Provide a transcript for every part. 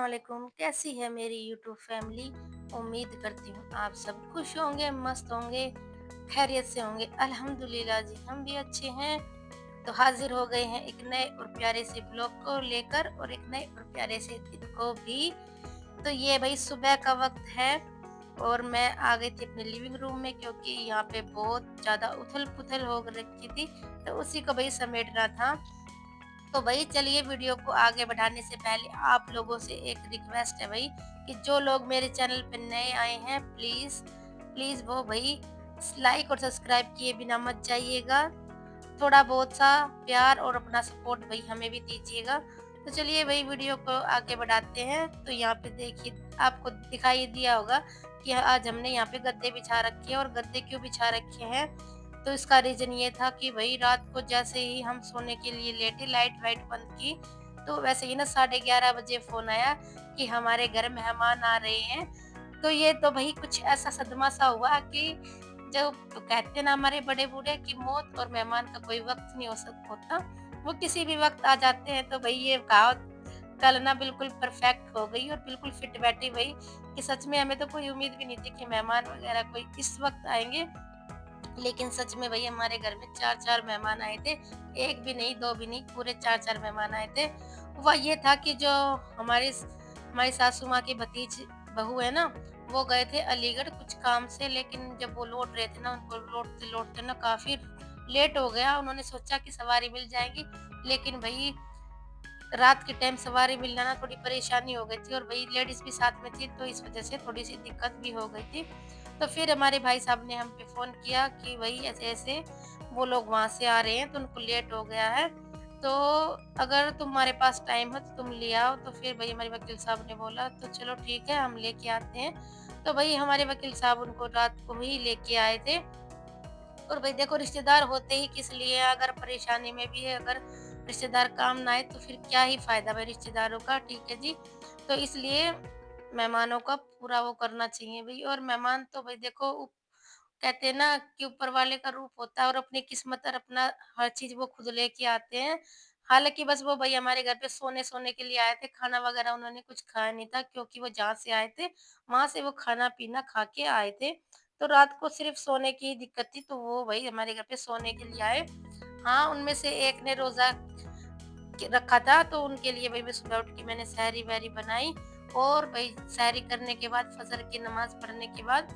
वालेकुम। कैसी है मेरी यूट्यूब फैमिली। उम्मीद करती हूँ आप सब खुश होंगे, मस्त होंगे, खैरियत से होंगे। अल्हम्दुलिल्लाह जी, हम भी अच्छे हैं। तो हाजिर हो गए हैं एक नए और प्यारे से ब्लॉग को लेकर और एक नए और प्यारे से दिन को भी। तो ये भाई सुबह का वक्त है और मैं आ गई थी अपने लिविंग रूम में, क्योंकि यहाँ पे बहुत ज़्यादा उथल पुथल हो रखी थी, तो उसी को भाई समेटना था। तो भाई चलिए, वीडियो को आगे बढ़ाने से पहले आप लोगों से एक रिक्वेस्ट है भाई, कि जो लोग मेरे चैनल पर नए आए हैं प्लीज़ प्लीज़ वो भाई लाइक और सब्सक्राइब किए बिना मत जाइएगा। थोड़ा बहुत सा प्यार और अपना सपोर्ट भाई हमें भी दीजिएगा। तो चलिए भाई, वीडियो को आगे बढ़ाते हैं। तो यहाँ पे देखिए, आपको दिखाई दिया होगा कि आज हमने यहाँ पे गद्दे बिछा रखे हैं। और गद्दे क्यों बिछा रखे हैं, तो इसका रीज़न ये था कि भाई रात को जैसे ही हम सोने के लिए लेटे, लाइट वाइट बंद की, तो वैसे ही ना 11:30 बजे फ़ोन आया कि हमारे घर मेहमान आ रहे हैं। तो ये तो भाई कुछ ऐसा सदमा सा हुआ कि जो तो कहते हैं ना हमारे बड़े बूढ़े, कि मौत और मेहमान का कोई वक्त नहीं हो होता, वो किसी भी वक्त आ जाते हैं। तो भाई ये कहावत कल ना बिल्कुल परफेक्ट हो गई और बिल्कुल फिट बैठी भाई, कि सच में हमें तो कोई उम्मीद भी नहीं थी कि मेहमान वगैरह कोई इस वक्त आएंगे। लेकिन सच में भई हमारे घर में 4-4 मेहमान आए थे। 1 भी नहीं, 2 भी नहीं, पूरे 4-4 मेहमान आए थे। हुआ ये था कि जो हमारी सासू माँ की भतीज बहू है ना, वो गए थे अलीगढ़ कुछ काम से, लेकिन जब वो लौट रहे थे ना, उनको लौटते-लौटते ना काफ़ी लेट हो गया। उन्होंने सोचा कि सवारी मिल जाएगी, लेकिन भई रात के टाइम सवारी मिलना ना थोड़ी परेशानी हो गई थी, और वही लेडीज़ भी साथ में थी, तो इस वज़ह से थोड़ी-सी दिक्कत भी हो गई थी। तो फिर हमारे भाई साहब ने हम पे फ़ोन किया कि भई ऐसे-ऐसे वो लोग वहाँ से आ रहे हैं, तो उनको लेट हो गया है, तो अगर तुम्हारे पास टाइम है तो तुम ले आओ। तो फिर भई हमारे वकील साहब ने बोला तो चलो ठीक है, हम लेके आते हैं। तो भई हमारे वकील साहब उनको रात को ही लेके आए थे। और भाई देखो, रिश्तेदार होते ही किस लिए, अगर परेशानी में भी है, अगर रिश्तेदार काम ना आए तो फिर क्या ही फायदा भाई रिश्तेदारों का, ठीक है जी। तो इसलिए मेहमानों का पूरा वो करना चाहिए भाई। और मेहमान तो भाई देखो कहते हैं ना कि ऊपर वाले का रूप होता है, और अपनी किस्मत और अपना हर चीज वो खुद लेके आते हैं। हालांकि बस वो भाई हमारे घर पे सोने सोने के लिए आए थे, खाना वगैरह उन्होंने कुछ खाया नहीं था, क्योंकि वो जहाँ से आए थे वहां से वो खाना पीना खा के आए थे। तो रात को सिर्फ सोने की ही दिक्कत थी, तो वो भाई हमारे घर पे सोने के लिए आए। हाँ, उनमें से एक ने रोज़ा रखा था, तो उनके लिए भाई मैं सुबह उठ के मैंने सहरी-वहरी बनाई। और भाई सहरी करने के बाद फजर की नमाज़ पढ़ने के बाद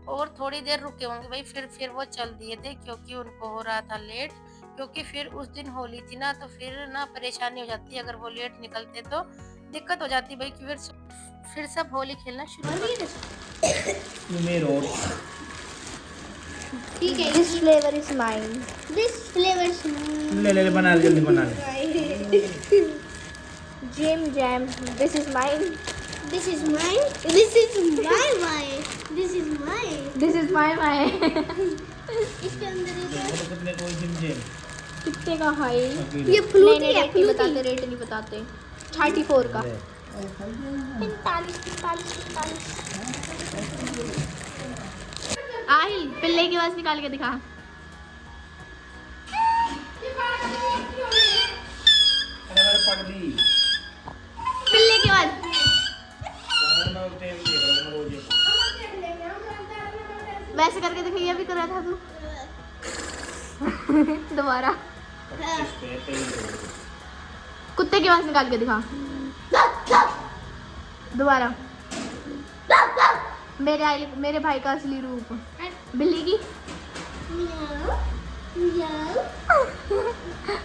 और थोड़ी देर रुके होंगे भाई, फिर वो चल दिए थे, क्योंकि उनको हो रहा था लेट। क्योंकि फिर उस दिन होली थी ना, तो फिर ना परेशानी हो जाती है, अगर वो लेट निकलते तो दिक्कत हो जाती भाई, कि फिर सब होली खेलना शुरू कर ठीक है। This flavor is mine. This flavour is ले ले ले बना ले, जल्दी बना ले। Jim Jam. This is mine. This is mine, this is my my, this is my. This is my mine. इसके अंदर ये वो तो कितने कोई जिम जिम कितने का है? अकेले। ये फ्लूटी नहीं है, रेट नहीं बताते, फ्लूटी। रेट नहीं बताते। 34 का। ले। 45। आहिल पिल्ले की आवाज निकाल के दिखा। अरे मेरे पगली पिल्ले की आवाज। फोन में टेप देख रहा हूं रोज। वैसे करके दिखा, ये भी कर रहा था तू। दोबारा 25 पे 23 कुत्ते की आवाज निकाल के दिखा। दोबारा मेरे भाई का असली रूप। बिल्ली की। मियाओ मियाओ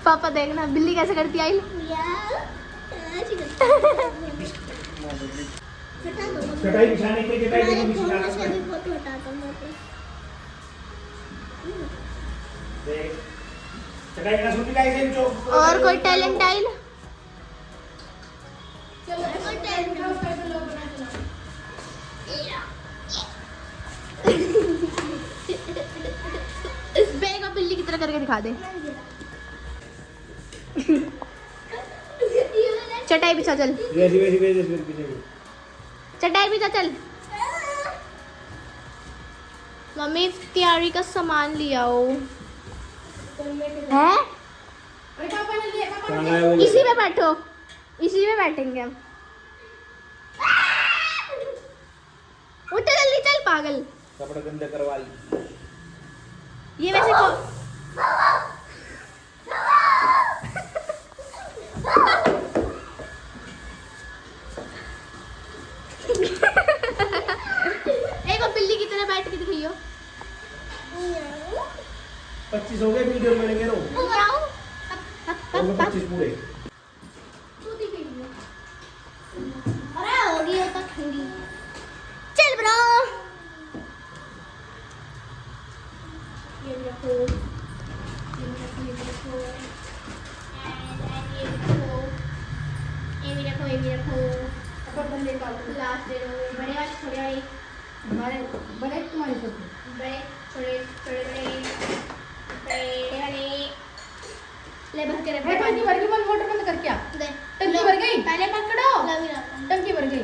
पापा देखना बिल्ली कैसे करती आई। मियाओ। ऐसे करते हैं। हटा दो चटाई बिछाने के लिए चटाई हमारे को फोन बिछा में से कर भी फोटो हटाता हूँ मैं अपना। देख। चटाई का सुन गाइस इन जो और कोई टैलेंट आइल। चलो कोई टाइम बेगा बिल्ली की तरह करके दिखा दे। चटाई बिछा चल। ये चटाई बिछा चल। मम्मी तैयारी का सामान लिया हो है। इसी में बैठो, इसी में बैठेंगे हम। उठ जल्दी चल पागल। कपड़े गंदे करवाई। ये वैसे को एक और बिल्ली की तरह बैठ के दिखाइयो। 25 हो गए वीडियो मिलेंगे रो। हो गए 25 पूरे। अरे होगी ये तो ठंडी। चल ब्रो। ये भी रखो, ये भी रखो, ये भी रखो, ये भी रखो, ये भी रखो। लास्ट दे दो, बड़े वाले छोटे वाले, बड़े बड़े तुम्हारे छोटे बड़े छोटे छोटे बड़े बड़े वाले ले भर के रख दे टंकी पानी। भर गई, बंद मोटर बंद कर क्या? दे। टंकी भर गई, पहले पकड़ो। लवी रखो। टंकी भर गई।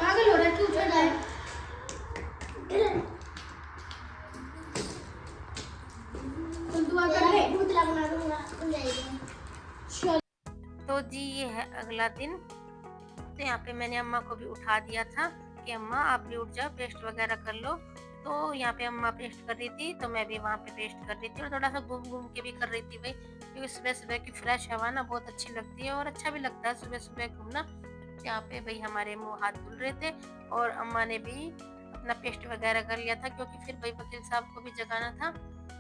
पागल हो रहा है क्यों चल रहा है? तुम दुआ कर ले। भूतला बना दूंगा तुम जाइए। तो जी ये है अगला दिन। तो यहाँ पे मैंने अम्मा को भी उठा दिया था कि अम्मा आप भी उठ जाओ, पेस्ट वगैरह कर लो। तो यहाँ पे अम्मा पेस्ट कर रही थी तो मैं भी वहाँ पे पेस्ट कर रही थी और थोड़ा सा घूम घूम के भी कर रही थी भाई, क्योंकि सुबह सुबह की फ्रेश हवा ना बहुत अच्छी लगती है और अच्छा भी लगता है सुबह सुबह घूमना। यहाँ पे भाई हमारे मुँह हाथ धुल रहे थे और अम्मा ने भी अपना पेस्ट वगैरह कर लिया था, क्योंकि फिर भाई वकील साहब को भी जगाना था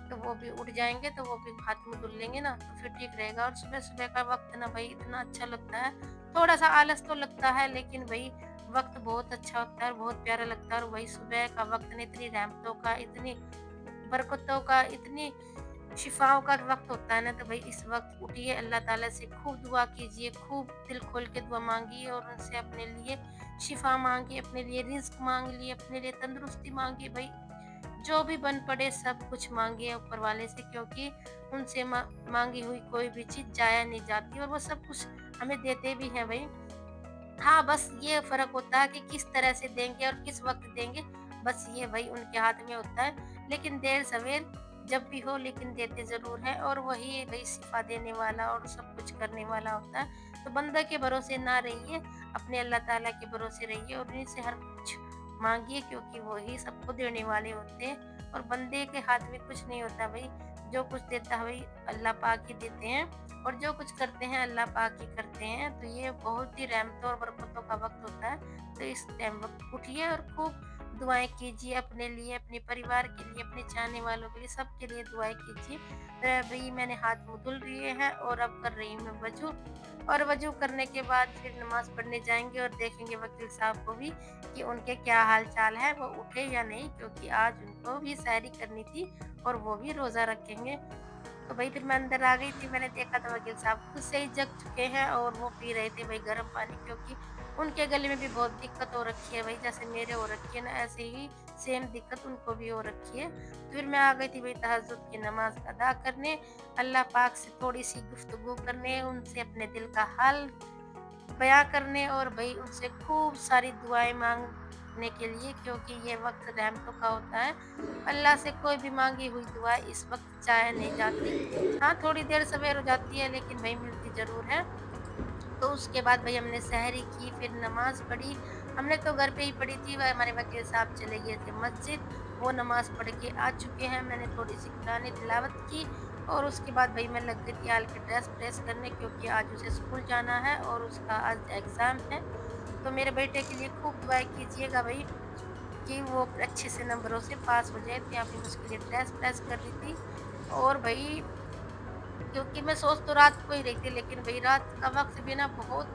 तो वो भी उठ जाएंगे तो वो भी हाथ में धुल लेंगे ना, तो फिर ठीक रहेगा। और सुबह सुबह का वक्त ना भाई इतना अच्छा लगता है, थोड़ा सा आलस तो लगता है लेकिन भाई वक्त बहुत अच्छा होता है और बहुत प्यारा लगता है। और वही सुबह का वक्त ने इतनी रहमतों का, इतनी बरकतों का, इतनी शिफाओं का वक्त होता है ना, तो भाई इस वक्त उठिए, अल्लाह ताला से खूब दुआ कीजिए, खूब दिल खोल के दुआ मांगिए और उनसे अपने लिए शिफा मांगिए, अपने लिए रिज्क मांग लिए, अपने लिए तंदुरुस्ती मांगिए। भाई जो भी बन पड़े सब कुछ मांगिए ऊपर वाले से, क्योंकि उनसे मांगी हुई कोई भी चीज जाया नहीं जाती और वो सब कुछ हमें देते भी हैं भाई। हाँ, बस ये फ़र्क होता है कि किस तरह से देंगे और किस वक़्त देंगे, बस ये भई उनके हाथ में होता है। लेकिन देर-सवेर जब भी हो लेकिन देते ज़रूर हैं और वही भई शिफ़ा देने वाला और सब कुछ करने वाला होता है। तो बंदे के भरोसे ना रहिए, अपने अल्लाह ताला के भरोसे रहिए और उन्हीं से हर कुछ माँगिए, क्योंकि वही सबको देने वाले होते हैं और बंदे के हाथ में कुछ नहीं होता भई। जो कुछ देता है भई अल्लाह पाक ही देते हैं और जो कुछ करते हैं अल्लाह पाक ही करते हैं। तो ये बहुत ही रहमतों और बरकतों का वक्त होता है, तो इस टाइम वक्त उठिए और खूब दुआएं कीजिए अपने लिए, अपने परिवार के लिए, अपने चाहने वालों के लिए, सबके लिए दुआएं कीजिए। तो भाई मैंने हाथ मुँह धुल लिए हैं और अब कर रही हूँ मैं वजू, और वजू करने के बाद फिर नमाज पढ़ने जाएंगे और देखेंगे वकील साहब को भी कि उनके क्या हाल चाल है, वो उठे या नहीं, क्योंकि आज उनको भी सैरी करनी थी और वो भी रोज़ा रखेंगे। तो भाई फिर मैं अंदर आ गई थी, मैंने देखा था वकील साहब खुद से ही जग चुके हैं और वो पी रहे थे भाई गर्म पानी, क्योंकि उनके गले में भी बहुत दिक्कत हो रखी है भाई, जैसे मेरे हो रखी है ना ऐसे ही सेम दिक्कत उनको भी हो रखी है। तो फिर मैं आ गई थी भाई तहज्जुद की नमाज अदा करने, अल्लाह पाक से थोड़ी सी गुफ्तगू करने, उनसे अपने दिल का हाल बयां करने और भाई उनसे खूब सारी दुआएं मांगने के लिए, क्योंकि ये वक्त रहमतों का होता है। अल्लाह से कोई भी मांगी हुई दुआ इस वक्त जाया नहीं जाती। हाँ, थोड़ी देर सवेर हो जाती है लेकिन भाई मिलती ज़रूर है। तो उसके बाद भाई हमने सहरी की, फिर नमाज़ पढ़ी। हमने तो घर पे ही पढ़ी थी, वह हमारे वकील साहब चले गए थे मस्जिद, वो नमाज़ पढ़ के आ चुके हैं। मैंने थोड़ी सी कुरान तिलावत की और उसके बाद भाई मैं लग गई थी आल की ड्रेस प्रेस करने, क्योंकि आज उसे स्कूल जाना है और उसका आज एग्ज़ाम है। तो मेरे बेटे के लिए खूब दुआएं कीजिएगा भाई कि वो अच्छे से नंबरों से पास हो जाए। तो यहाँ पे मैं उसके लिए ड्रेस प्रेस कर रही थी और भाई क्योंकि मैं सोच तो रात को ही रही थी, लेकिन भाई रात का वक्त भी ना बहुत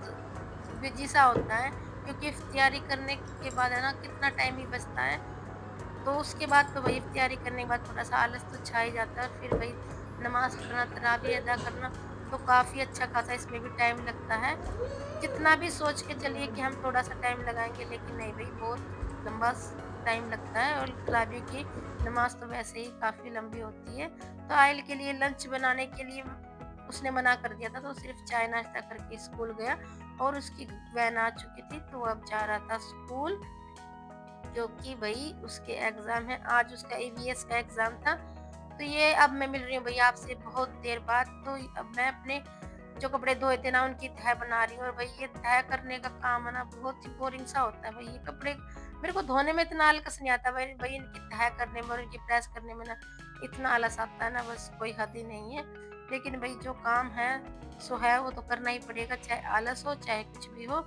बिजी सा होता है, क्योंकि इफ्तियारी करने के बाद है ना कितना टाइम ही बचता है। तो उसके बाद तो भाई इफ्तियारी करने के बाद थोड़ा सा आलस तो छा ही जाता है और फिर भाई नमाज पढ़ना, तरावी अदा करना, तो काफ़ी अच्छा खासा इसमें भी टाइम लगता है। जितना भी सोच के चलिए कि हम थोड़ा सा टाइम लगाएंगे, लेकिन नहीं भाई बहुत लंबा टाइम लगता है। और तरावी की नमाज तो वैसे ही काफ़ी लंबी होती है। तो आयल के लिए लंच बनाने के लिए उसने मना कर दिया था, तो सिर्फ चाय नाश्ता करके स्कूल गया और उसकी वैन आ चुकी थी, तो अब जा रहा था स्कूल, क्योंकि भाई उसके एग्ज़ाम है। आज उसका ईवीएस का एग्ज़ाम था। तो ये अब मैं मिल रही हूँ भैया आपसे बहुत देर बाद। तो अब मैं अपने जो कपड़े धोए थे ना उनकी तह बना रही हूँ। और भाई ये तह करने का काम है ना बहुत ही बोरिंग सा होता है भाई। ये कपड़े मेरे को धोने में इतना आलस नहीं आता भाई, इनकी तह करने में और इनकी प्रेस करने में ना इतना आलस आता है ना, बस कोई हद ही नहीं है। लेकिन भाई जो काम है सो है, वो तो करना ही पड़ेगा, चाहे आलस हो चाहे कुछ भी हो।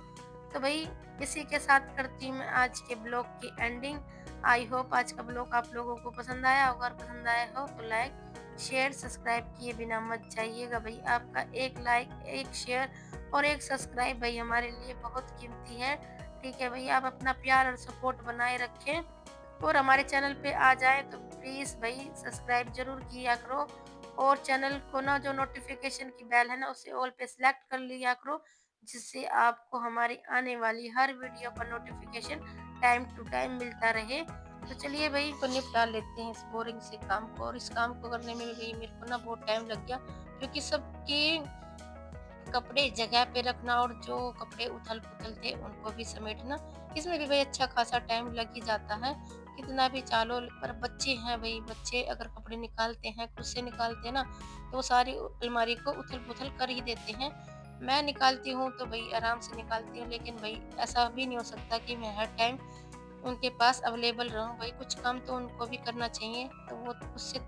तो भाई इसी के साथ करती हूँ मैं आज के ब्लॉग की एंडिंग। आई होप आज का ब्लॉग आप लोगों को पसंद आया होगा, और पसंद आया हो तो लाइक शेयर सब्सक्राइब किए बिना मत जाइएगा भाई। आपका एक लाइक, एक शेयर और एक सब्सक्राइब भाई हमारे लिए बहुत कीमती है। ठीक है भाई, आप अपना प्यार और सपोर्ट बनाए रखें और हमारे चैनल पे आ जाए तो प्लीज़ भाई सब्सक्राइब जरूर किया करो। और चैनल को ना जो नोटिफिकेशन की बेल है ना उसे ऑल पे सिलेक्ट कर लिया करो, जिससे आपको हमारी आने वाली हर वीडियो का नोटिफिकेशन टाइम टू टाइम मिलता रहे। तो चलिए भाई को निपटा लेते हैं इस बोरिंग से काम को। और इस काम को करने में भी मेरे को ना बहुत टाइम लग गया, क्योंकि सबके कपड़े जगह पे रखना और जो कपड़े उथल पुथल थे उनको भी समेटना, इसमें भी भाई अच्छा खासा टाइम लग ही जाता है कितना भी चालो। पर बच्चे हैं भाई, बच्चे अगर कपड़े निकालते हैं, खुद से निकालते हैं ना, तो वो सारी अलमारी को उथल पुथल कर ही देते हैं। मैं निकालती हूँ तो भाई आराम से निकालती हूँ, लेकिन भाई ऐसा भी नहीं हो सकता कि मैं हर टाइम उनके पास अवेलेबल रहूं भाई। कुछ काम तो उनको भी करना चाहिए, तो वो उससे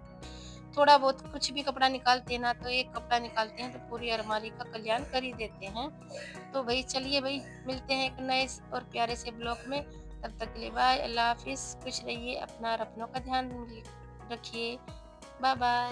थोड़ा बहुत कुछ भी कपड़ा निकालते हैं ना, तो एक कपड़ा निकालते हैं तो पूरी अलमारी का कल्याण कर ही देते हैं। तो भाई चलिए भाई मिलते हैं एक नए और प्यारे से ब्लॉग में। तब तक के लिए बाय, अल्लाह हाफिज, खुश रहिए, अपना और अपनों का ध्यान रखिए, बाय बाय।